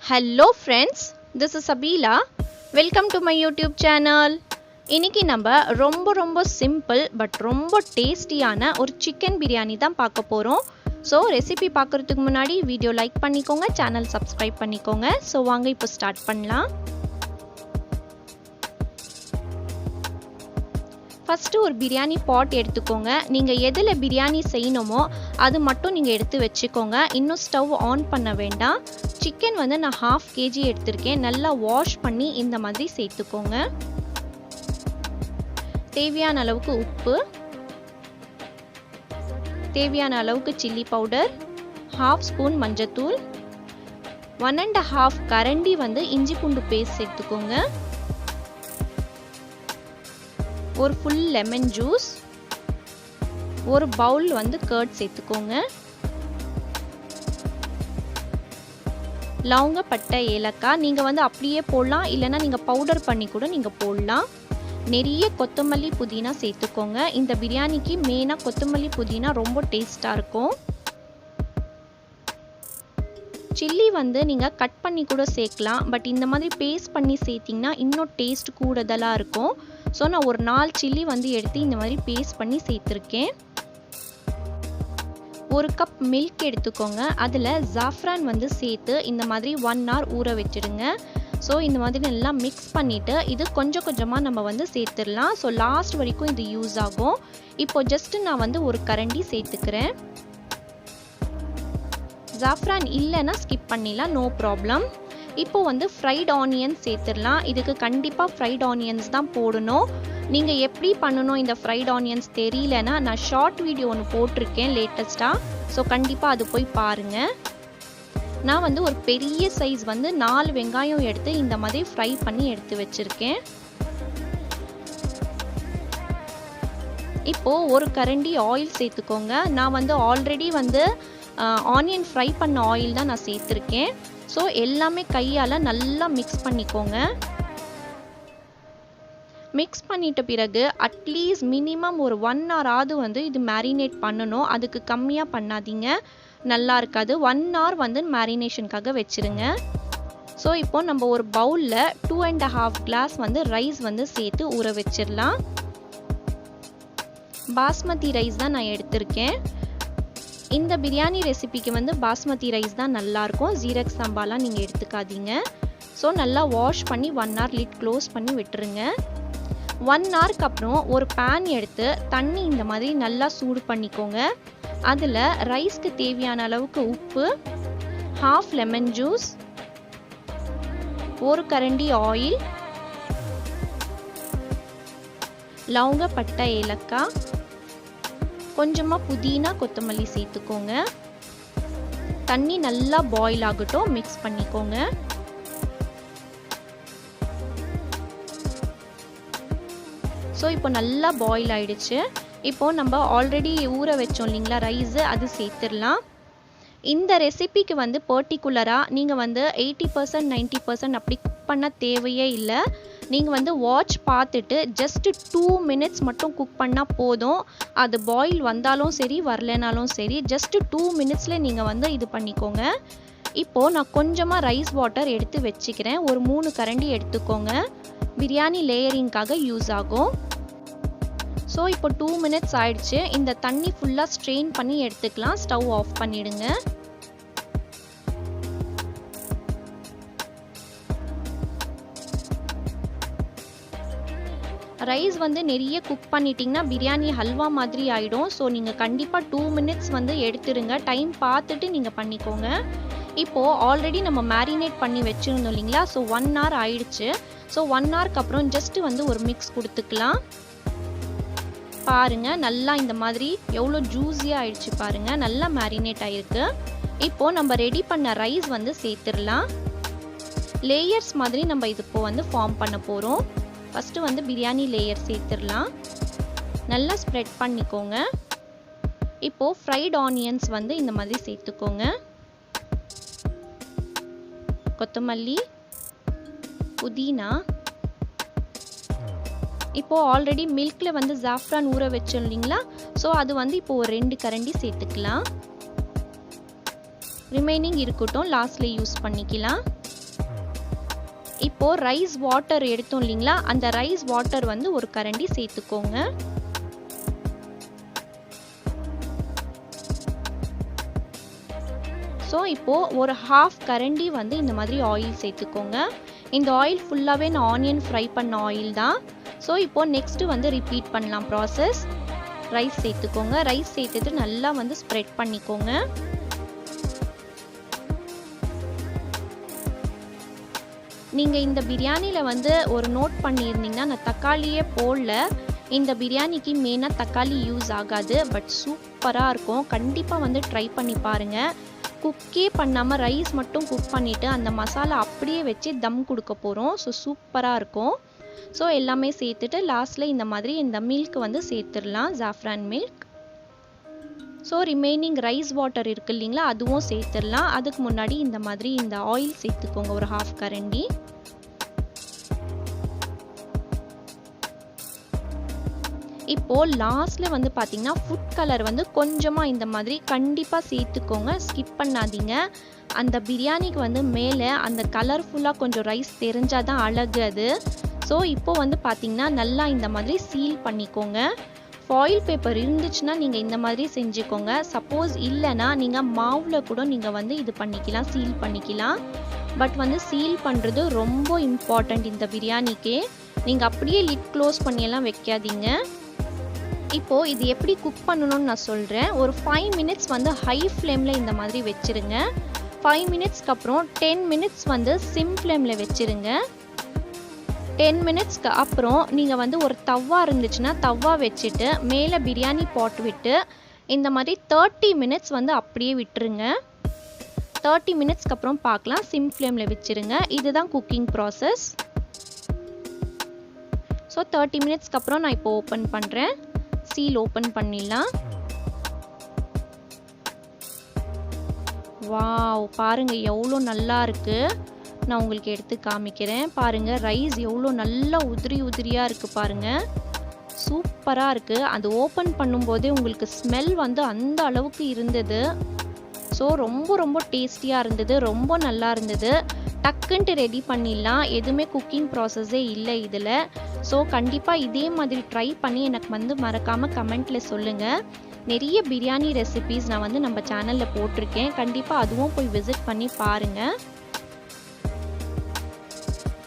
Hello friends, this is Sabila. Welcome to my YouTube channel. இன்னைக்கு நம்ம ரொம்ப simple but ரொம்ப டேஸ்டியான ஒரு சிக்கன் பிரியாணி தான் பார்க்க போறோம். ஸோ ரெசிபி பார்க்கறதுக்கு முன்னாடி வீடியோ லைக் பண்ணிக்கோங்க, சேனல் சப்ஸ்கிரைப் பண்ணிக்கோங்க. ஸோ வாங்க இப்போ ஸ்டார்ட் பண்ணலாம். ஃபர்ஸ்ட் ஒரு பிரியாணி பாட் எடுத்துக்கோங்க. நீங்க எதுல பிரியாணி செய்யணுமோ அது மட்டும் நீங்க எடுத்து வச்சுக்கோங்க. இன்னும் ஸ்டவ் ஆன் பண்ண வேண்டாம். சிக்கன் வந்து நான் 1/2 kg எடுத்திருக்கேன். நல்லா வாஷ் பண்ணி இந்த மாதிரி சேர்த்துக்கோங்க. தேவையான அளவுக்கு உப்பு, தேவையான அளவுக்கு சில்லி பவுடர், 1/2 ஸ்பூன் மஞ்சத்தூள், 1 1/2 கரண்டி வந்து இஞ்சி பூண்டு பேஸ்ட் சேர்த்துக்கோங்க. ஒரு ஃபுல் லெமன் ஜூஸ், ஒரு பவுல் வந்து கர்ட் சேர்த்துக்கோங்க. லவங்க, பட்டை, ஏலக்காய் நீங்க வந்து அப்படியே போடலாம், இல்லைன்னா நீங்க பவுடர் பண்ணி கூட நீங்க போடலாம். நிறைய கொத்தமல்லி புதினா சேர்த்துக்கோங்க. இந்த பிரியாணிக்கு மெயினா கொத்தமல்லி புதினா ரொம்ப டேஸ்டா இருக்கும். சில்லி வந்து நீங்க கட் பண்ணி கூட சேர்க்கலாம், பட் இந்த மாதிரி பேஸ்ட் பண்ணி சேர்த்தீங்கன்னா இன்னும் டேஸ்ட் கூடுதலா இருக்கும். ஸோ நான் ஒரு 4 சில்லி வந்து எடுத்து இந்த மாதிரி பேஸ்ட் பண்ணி சேர்த்துருக்கேன். ஒரு கப் மில்க் எடுத்துக்கோங்க. அதில் ஜாஃப்ரான் வந்து சேர்த்து இந்த மாதிரி 1 hour ஊற வச்சிடுங்க. ஸோ இந்த மாதிரி நல்லா மிக்ஸ் பண்ணிவிட்டு இது கொஞ்சம் கொஞ்சமாக நம்ம வந்து சேர்த்துடலாம். ஸோ லாஸ்ட் வரைக்கும் இது யூஸ் ஆகும். இப்போ ஜஸ்ட்டு நான் வந்து ஒரு கரண்டி சேர்த்துக்கிறேன். ஜாஃப்ரான் இல்லைன்னா ஸ்கிப் பண்ணிடலாம், நோ ப்ராப்ளம். இப்போ வந்து ஃப்ரைட் ஆனியன்ஸ் சேர்த்துடலாம். இதுக்கு கண்டிப்பாக ஃப்ரைட் ஆனியன்ஸ் தான் போடணும். நீங்கள் எப்படி பண்ணணும் இந்த ஃப்ரைட் ஆனியன்ஸ் தெரியலன்னா நான் ஷார்ட் வீடியோ ஒன்று போட்டிருக்கேன் லேட்டஸ்ட்டாக. ஸோ கண்டிப்பாக அது போய் பாருங்கள். நான் வந்து ஒரு பெரிய சைஸ் வந்து 4 வெங்காயம் எடுத்து இந்த மாதிரி ஃப்ரை பண்ணி எடுத்து வச்சுருக்கேன். இப்போது ஒரு கரண்டி ஆயில் சேர்த்துக்கோங்க. நான் வந்து ஆல்ரெடி வந்து ஆனியன் ஃப்ரை பண்ண ஆயில் தான் நான் சேர்த்துருக்கேன். ஸோ எல்லாமே கையால் நல்லா மிக்ஸ் பண்ணிக்கோங்க. மிக்ஸ் பண்ணிட்ட பிறகு அட்லீஸ்ட் மினிமம் ஒரு 1 hour ஆவது வந்து இது மேரினேட் பண்ணணும். அதுக்கு கம்மியாக பண்ணாதீங்க, நல்லா இருக்காது. 1 hour வந்து மேரினேஷனுக்காக வச்சுருங்க. ஸோ இப்போ நம்ம ஒரு பவுலில் 2 1/2 கிளாஸ் வந்து ரைஸ் வந்து சேர்த்து ஊற வச்சிடலாம். பாஸ்மதி ரைஸ் தான் நான் எடுத்திருக்கேன். இந்த பிரியாணி ரெசிபிக்கு வந்து பாஸ்மதி ரைஸ் தான் நல்லாயிருக்கும், ஜீரக் சம்பாலாம் நீங்கள் எடுத்துக்காதீங்க. ஸோ நல்லா வாஷ் பண்ணி 1 hour லிட் க்ளோஸ் பண்ணி விட்டுருங்க. 1 hourக்கு அப்புறம் ஒரு பேன் எடுத்து தண்ணி இந்த மாதிரி நல்லா சூடு பண்ணிக்கோங்க. அதில் ரைஸ்க்கு தேவையான அளவுக்கு உப்பு, 1/2 லெமன் ஜூஸ், ஒரு கரண்டி ஆயில், லவங்க, பட்டை, ஏலக்காய், கொஞ்சமாக புதினா, கொத்தமல்லி சேர்த்துக்கோங்க. தண்ணி நல்லா பாயில் ஆகட்டும், மிக்ஸ் பண்ணிக்கோங்க. ஸோ இப்போ நல்லா பாயில் ஆயிடுச்சு. இப்போ நம்ம ஆல்ரெடி ஊற வச்சோம் இல்லைங்களா ரைஸு, அது சேர்த்துடலாம். இந்த ரெசிபிக்கு வந்து பர்டிகுலராக நீங்கள் வந்து 80% 90% அப்படி குக் பண்ண தேவையே இல்லை. நீங்கள் வந்து வாட்ச் பார்த்துட்டு ஜஸ்ட் 2 minutes மட்டும் குக் பண்ணால் போதும். அது பாயில் வந்தாலும் சரி வரலனாலும் சரி, ஜஸ்ட் 2 minutesல நீங்கள் வந்து இது பண்ணிக்கோங்க. இப்போது நான் கொஞ்சமாக ரைஸ் வாட்டர் எடுத்து வச்சுக்கிறேன். ஒரு 3 கரண்டி எடுத்துக்கோங்க. பிரியாணி லேயரிங்காக யூஸ் ஆகும். ஸோ இப்போ 2 minutes ஆயிடுச்சு. இந்த தண்ணி ஃபுல்லாக ஸ்ட்ரெயின் பண்ணி எடுத்துக்கலாம். ஸ்டவ் ஆஃப் பண்ணிடுங்க. ரைஸ் வந்து நிறைய குக் பண்ணிட்டீங்கன்னா பிரியாணி ஹல்வா மாதிரி ஆகிடும். ஸோ நீங்கள் கண்டிப்பாக 2 minutes வந்து எடுத்துருங்க. டைம் பார்த்துட்டு நீங்கள் பண்ணிக்கோங்க. இப்போது ஆல்ரெடி நம்ம மேரினேட் பண்ணி வச்சுருந்தோம் இல்லைங்களா, ஸோ 1 hour ஆயிடுச்சு. ஸோ 1 hourக்கு அப்புறம் ஜஸ்ட் வந்து ஒரு மிக்ஸ் கொடுத்துக்கலாம். பாருங்கள் நல்லா இந்த மாதிரி எவ்வளோ ஜூஸியாக ஆயிடுச்சு பாருங்கள், நல்லா மேரினேட் ஆகிருக்கு. இப்போது நம்ம ரெடி பண்ண ரைஸ் வந்து சேர்த்துடலாம். லேயர்ஸ் மாதிரி நம்ம இது இப்போ வந்து ஃபார்ம் பண்ண போகிறோம். ஃபஸ்ட்டு வந்து பிரியாணி லேயர் சேர்த்துடலாம். நல்லா ஸ்ப்ரெட் பண்ணிக்கோங்க. இப்போது ஃப்ரைட் ஆனியன்ஸ் வந்து இந்த மாதிரி சேர்த்துக்கோங்க. கொத்தமல்லி, புதினா. இப்போது ஆல்ரெடி மில்கில் வந்து ஜாஃப்ரான் ஊற வச்சோம் இல்லைங்களா, ஸோ அது வந்து இப்போது ஒரு 2 கரண்டி சேர்த்துக்கலாம். ரிமைனிங் இருக்கட்டும், லாஸ்ட்ல யூஸ் பண்ணிக்கலாம். இப்போ ரைஸ் வாட்டர் எடுத்தோம் இல்லைங்களா, அந்த ரைஸ் வாட்டர் வந்து ஒரு கரண்டி சேர்த்துக்கோங்க. ஸோ இப்போ ஒரு ஹாஃப் கரண்டி வந்து இந்த மாதிரி ஆயில் சேர்த்துக்கோங்க. இந்த ஆயில் ஃபுல்லாகவே நான் ஆனியன் ஃப்ரை பண்ண ஆயில் தான். ஸோ இப்போ நெக்ஸ்ட் வந்து ரிப்பீட் பண்ணலாம் ப்ராசஸ். ரைஸ் சேர்த்துக்கோங்க. ரைஸ் சேர்த்துட்டு நல்லா வந்து ஸ்ப்ரெட் பண்ணிக்கோங்க. நீங்கள் இந்த பிரியாணியில் வந்து ஒரு நோட் பண்ணியிருந்தீங்கன்னா, நான் தக்காளியே போடல. இந்த பிரியாணிக்கு மெயினாக தக்காளி யூஸ் ஆகாது, பட் சூப்பராக இருக்கும். கண்டிப்பாக வந்து ட்ரை பண்ணி பாருங்கள். குக்கே பண்ணாமல் ரைஸ் மட்டும் குக் பண்ணிவிட்டு அந்த மசாலா அப்படியே வச்சு தம் கொடுக்க போகிறோம். ஸோ சூப்பராக இருக்கும். ஸோ எல்லாமே சேர்த்துட்டு லாஸ்ட்டில் இந்த மாதிரி இந்த மில்க் வந்து சேர்த்துடலாம், ஜாஃப்ரான் milk. So remaining rice water இருக்குது இல்லைங்களா, அதுவும் சேர்த்துடலாம். அதுக்கு முன்னாடி இந்த மாதிரி இந்த ஆயில் சேர்த்துக்கோங்க, ஒரு ஹாஃப் கரண்டி. இப்போது லாஸ்ட்டில் வந்து பார்த்திங்கன்னா ஃபுட் கலர் வந்து கொஞ்சமாக இந்த மாதிரி கண்டிப்பாக சேர்த்துக்கோங்க, ஸ்கிப் பண்ணாதீங்க. அந்த பிரியாணிக்கு வந்து மேலே அந்த கலர்ஃபுல்லாக கொஞ்சம் ரைஸ் தெரிஞ்சால் தான் அழகு அது. ஸோ இப்போது வந்து பார்த்திங்கன்னா நல்லா இந்த மாதிரி சீல் பண்ணிக்கோங்க. ஃபாயில் பேப்பர் இருந்துச்சுன்னா நீங்கள் இந்த மாதிரி செஞ்சுக்கோங்க. சப்போஸ் இல்லைன்னா நீங்கள் மாவில் கூட நீங்கள் வந்து இது பண்ணிக்கலாம், சீல் பண்ணிக்கலாம். பட் வந்து சீல் பண்ணுறது ரொம்ப இம்பார்ட்டண்ட் இந்த பிரியாணிக்கே. நீங்கள் அப்படியே லிட் க்ளோஸ் பண்ணியெல்லாம் வைக்காதீங்க. இப்போது இது எப்படி குக் பண்ணணும்னு நான் சொல்கிறேன். ஒரு 5 மினிட்ஸ் வந்து ஹை ஃப்ளேமில் இந்த மாதிரி வச்சுருங்க. 5 மினிட்ஸ்க்கு அப்புறம் 10 மினிட்ஸ் வந்து சிம் ஃப்ளேமில் வச்சுருங்க. 10 மினிட்ஸ்க்கு அப்புறம் நீங்கள் வந்து ஒரு தவா இருந்துச்சுன்னா தவா வச்சுட்டு மேலே பிரியாணி பாட் விட்டு இந்த மாதிரி 30 மினிட்ஸ் வந்து அப்படியே விட்டுருங்க. 30 மினிட்ஸ்க்கு அப்புறம் பார்க்கலாம். சிம் ஃப்ளேமில் வச்சுருங்க. இதுதான் குக்கிங் ப்ராசஸ். ஸோ 30 மினிட்ஸ்க்கு அப்புறம் நான் இப்போ ஓப்பன் பண்ணுறேன். சீல் ஓப்பன் பண்ணிடலாம். வாவ், பாருங்கள் எவ்வளோ நல்லா இருக்குது. நான் உங்களுக்கு எடுத்து காமிக்கிறேன். பாருங்கள் ரைஸ் எவ்வளோ நல்லா உதிரி உதிரியாக இருக்குது பாருங்கள். சூப்பராக இருக்குது. அது ஓப்பன் பண்ணும்போதே உங்களுக்கு ஸ்மெல் வந்து அந்த அளவுக்கு இருந்தது. ஸோ ரொம்ப ரொம்ப டேஸ்டியாக இருந்தது, ரொம்ப நல்லா இருந்தது. டக்குன்ட்டு ரெடி பண்ணிடலாம். எதுவுமே குக்கிங் ப்ராசஸே இல்லை இதில். ஸோ கண்டிப்பாக இதே மாதிரி ட்ரை பண்ணி எனக்கு வந்து மறக்காமல் கமெண்ட்டில் சொல்லுங்கள். நிறைய பிரியாணி ரெசிபீஸ் நான் வந்து நம்ம சேனலில் போட்டிருக்கேன். கண்டிப்பாக அதுவும் போய் விசிட் பண்ணி பாருங்கள்.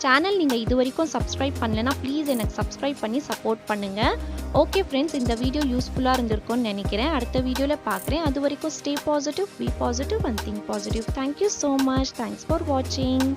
சேனல் நீங்கள் இது வரைக்கும் சப்ஸ்கிரைப் பண்ணலைன்னா ப்ளீஸ் எனக்கு சப்ஸ்கிரைப் பண்ணி சப்போர்ட் பண்ணுங்கள். ஓகே ஃப்ரெண்ட்ஸ், இந்த வீடியோ யூஸ்ஃபுல்லாக இருந்திருக்கும்னு நினைக்கிறேன். அடுத்த வீடியோவில் பார்க்குறேன். அது வரைக்கும் stay positive, be positive and think positive. Thank you so much. Thanks for வாட்சிங்.